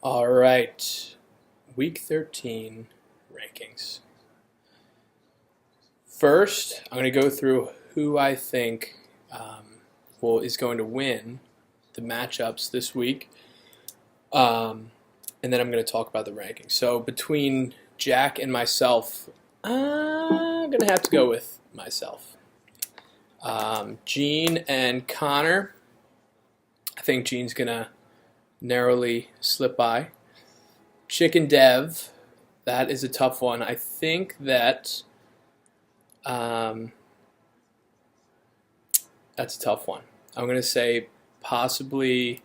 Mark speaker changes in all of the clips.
Speaker 1: All right, Week 13 rankings. First, I'm going to go through who I think is going to win the matchups this week, and then I'm going to talk about the rankings. So between Jack and myself, I'm going to have to go with myself. Gene and Connor, I think Gene's going to narrowly slip by. Chick and Dev, that is a tough one. I think that that's a tough one. I'm going to say possibly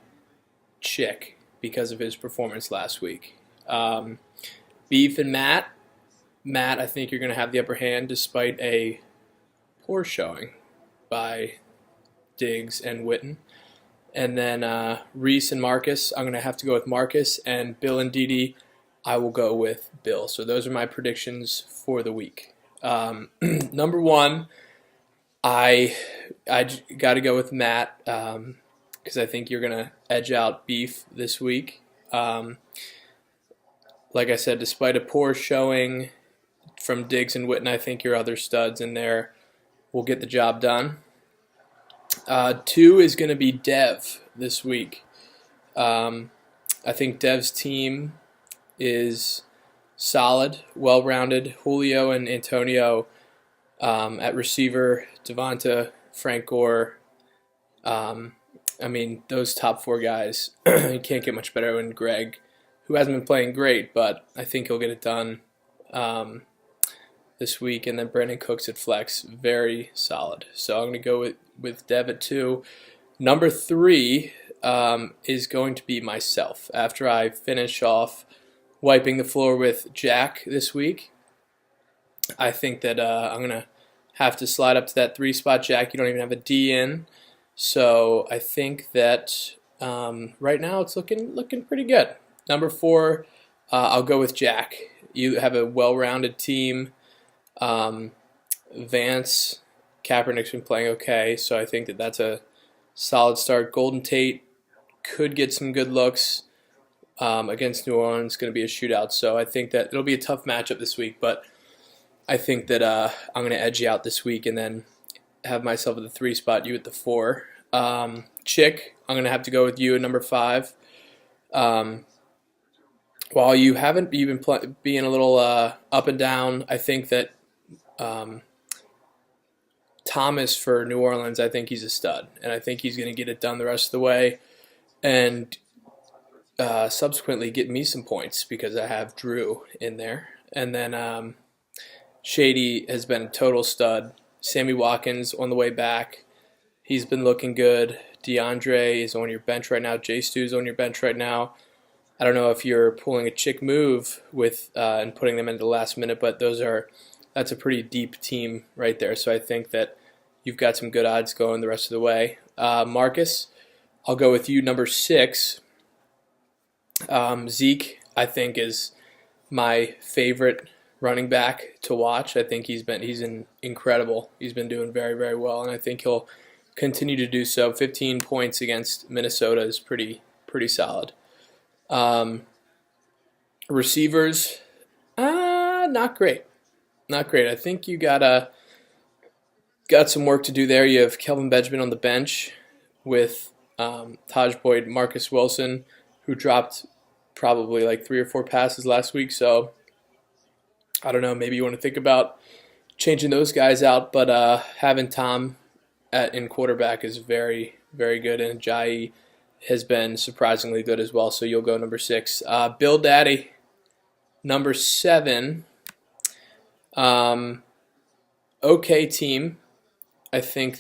Speaker 1: Chick because of his performance last week. Beef and Matt. Matt, I think you're going to have the upper hand despite a poor showing by Diggs and Witten. And then Reese and Marcus, I'm going to have to go with Marcus. And Bill and Didi, I will go with Bill. So those are my predictions for the week. Number one, I got to go with Matt because I think you're going to edge out Beef this week. Like I said, despite a poor showing from Diggs and Witten, I think your other studs in there will get the job done. Two is going to be Dev this week. I think Dev's team is solid, well-rounded. Julio and Antonio at receiver, Devonta, Frank Gore. Those top four guys, you can't get much better than Greg, who hasn't been playing great, but I think he'll get it done this week. And then Brandon Cooks at flex, very solid. So I'm going to go with Dev at 2. Number 3 is going to be myself. After I finish off wiping the floor with Jack this week, I think that I'm going to have to slide up to that 3 spot. Jack, you don't even have a D in. So I think that right now it's looking pretty good. Number 4, I'll go with Jack. You have a well-rounded team. Vance, Kaepernick's been playing okay, so I think that that's a solid start. Golden Tate could get some good looks against New Orleans. It's going to be a shootout, so I think that it'll be a tough matchup this week, but I think that I'm going to edge you out this week and then have myself at the 3 spot, you at the 4. Chick, I'm going to have to go with you at number 5. While you haven't even being a little up and down, I think that Thomas for New Orleans, I think he's a stud, and I think he's going to get it done the rest of the way, and subsequently get me some points because I have Drew in there. And then Shady has been a total stud. Sammy Watkins on the way back, he's been looking good. DeAndre is on your bench right now. J Stu's on your bench right now. I don't know if you're pulling a Chick move with and putting them into the last minute, but that's a pretty deep team right there. So I think that you've got some good odds going the rest of the way. Marcus, I'll go with you, number 6. Zeke, I think, is my favorite running back to watch. I think he's incredible. He's been doing very, very well, and I think he'll continue to do so. 15 points against Minnesota is pretty solid. Receivers, not great. Not great. I think you got some work to do there. You have Kelvin Benjamin on the bench with Taj Boyd, Marcus Wilson, who dropped probably like 3 or 4 passes last week. So I don't know. Maybe you want to think about changing those guys out. But having Tom in quarterback is very, very good, and Jai has been surprisingly good as well. So you'll go number 6. Bill Daddy, number 7. Okay team. I think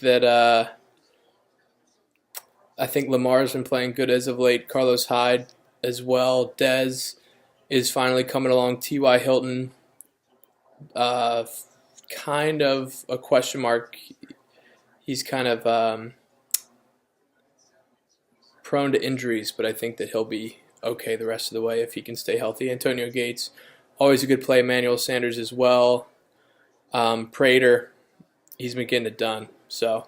Speaker 1: Lamar's been playing good as of late. Carlos Hyde as well. Dez is finally coming along. T.Y. Hilton, kind of a question mark. He's kind of prone to injuries, but I think that he'll be okay the rest of the way if he can stay healthy. Antonio Gates, always a good play. Emmanuel Sanders as well. Prater, he's been getting it done. So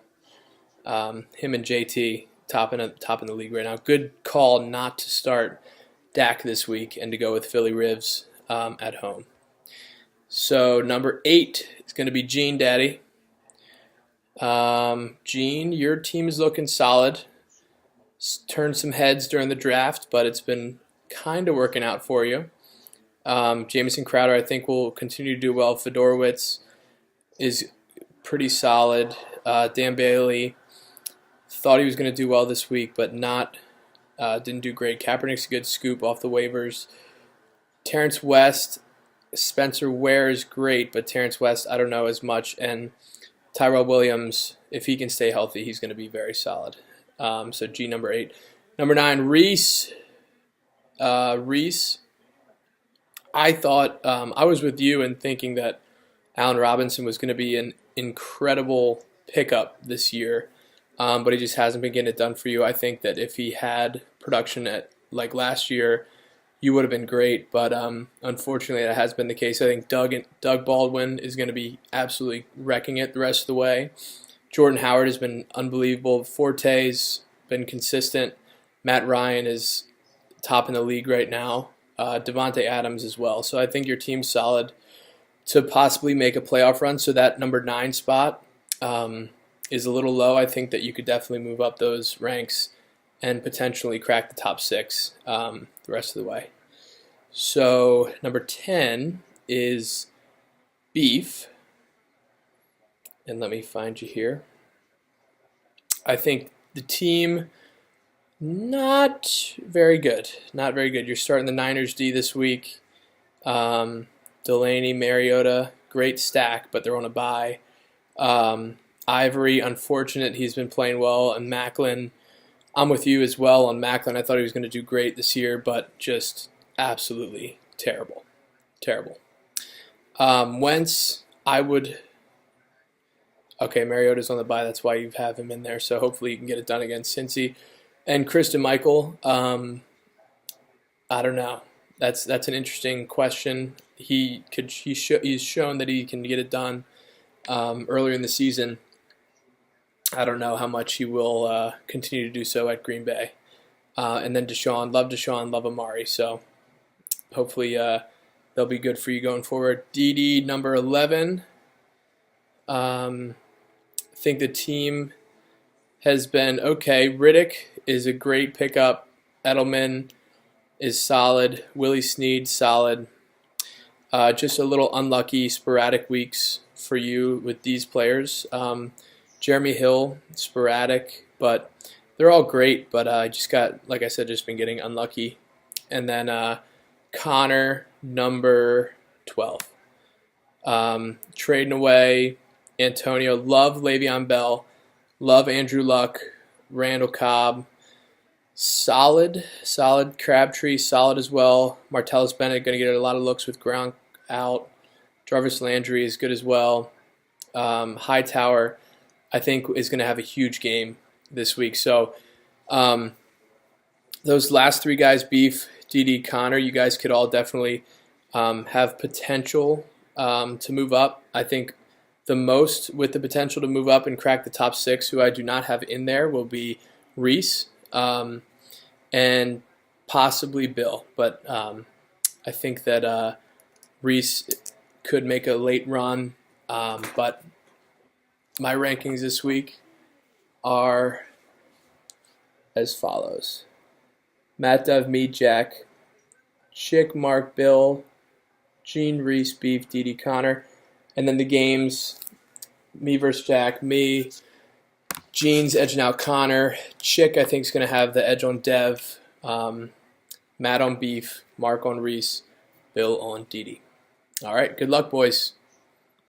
Speaker 1: him and JT top in the league right now. Good call not to start Dak this week and to go with Philly Rivs at home. So number 8 is going to be Gene Daddy. Gene, your team is looking solid. Turned some heads during the draft, but it's been kind of working out for you. Jamison Crowder, I think, will continue to do well. Fedorowicz is pretty solid. Dan Bailey, thought he was going to do well this week, but didn't do great. Kaepernick's a good scoop off the waivers. Terrence West, Spencer Ware is great, but Terrence West, I don't know as much. And Tyrell Williams, if he can stay healthy, he's going to be very solid. So G number 8. Number 9, Reese. Reese, I thought, I was with you in thinking that Allen Robinson was going to be an incredible pickup this year, but he just hasn't been getting it done for you. I think that if he had production at like last year, you would have been great, but unfortunately that has been the case. I think Doug Baldwin is going to be absolutely wrecking it the rest of the way. Jordan Howard has been unbelievable. Forte's been consistent. Matt Ryan is top in the league right now. Devontae Adams as well. So I think your team's solid to possibly make a playoff run. So that number 9 spot is a little low. I think that you could definitely move up those ranks and potentially crack the top 6 the rest of the way. So number 10 is Beef. And let me find you here. I think the team, not very good. Not very good. You're starting the Niners D this week. Delaney, Mariota, great stack, but they're on a bye. Ivory, unfortunate. He's been playing well. And Macklin, I'm with you as well on Macklin. I thought he was going to do great this year, but just absolutely terrible. Terrible. Wentz, I would... Okay, Mariota's on the bye. That's why you have him in there. So hopefully you can get it done against Cincy. And Christian Michael, I don't know. That's an interesting question. He's shown that he can get it done earlier in the season. I don't know how much he will continue to do so at Green Bay. And then Deshaun, love Amari. So hopefully they'll be good for you going forward. DD number 11. I think the team has been okay. Riddick is a great pickup. Edelman is solid. Willie Snead, solid. Just a little unlucky, sporadic weeks for you with these players. Jeremy Hill, sporadic, but they're all great. But I just got, like I said, just been getting unlucky. And then Connor, number 12. Trading away Antonio. Love Le'Veon Bell. Love Andrew Luck. Randall Cobb. Solid Crabtree, solid as well. Martellus Bennett going to get a lot of looks with Gronk out. Jarvis Landry is good as well. Hightower, I think, is going to have a huge game this week. So those last 3 guys, Beef, DD, Connor, you guys could all definitely have potential to move up. I think the most with the potential to move up and crack the top 6, who I do not have in there, will be Reese. And possibly Bill, but I think that Reese could make a late run, but my rankings this week are as follows. Matt, Dove, me, Jack, Chick, Mark, Bill, Gene, Reese, Beef, DD, Connor, and then the games, me versus Jack, me, Gene's edging out Connor. Chick, I think, is going to have the edge on Dev. Matt on Beef. Mark on Reese. Bill on DD. All right, good luck, boys.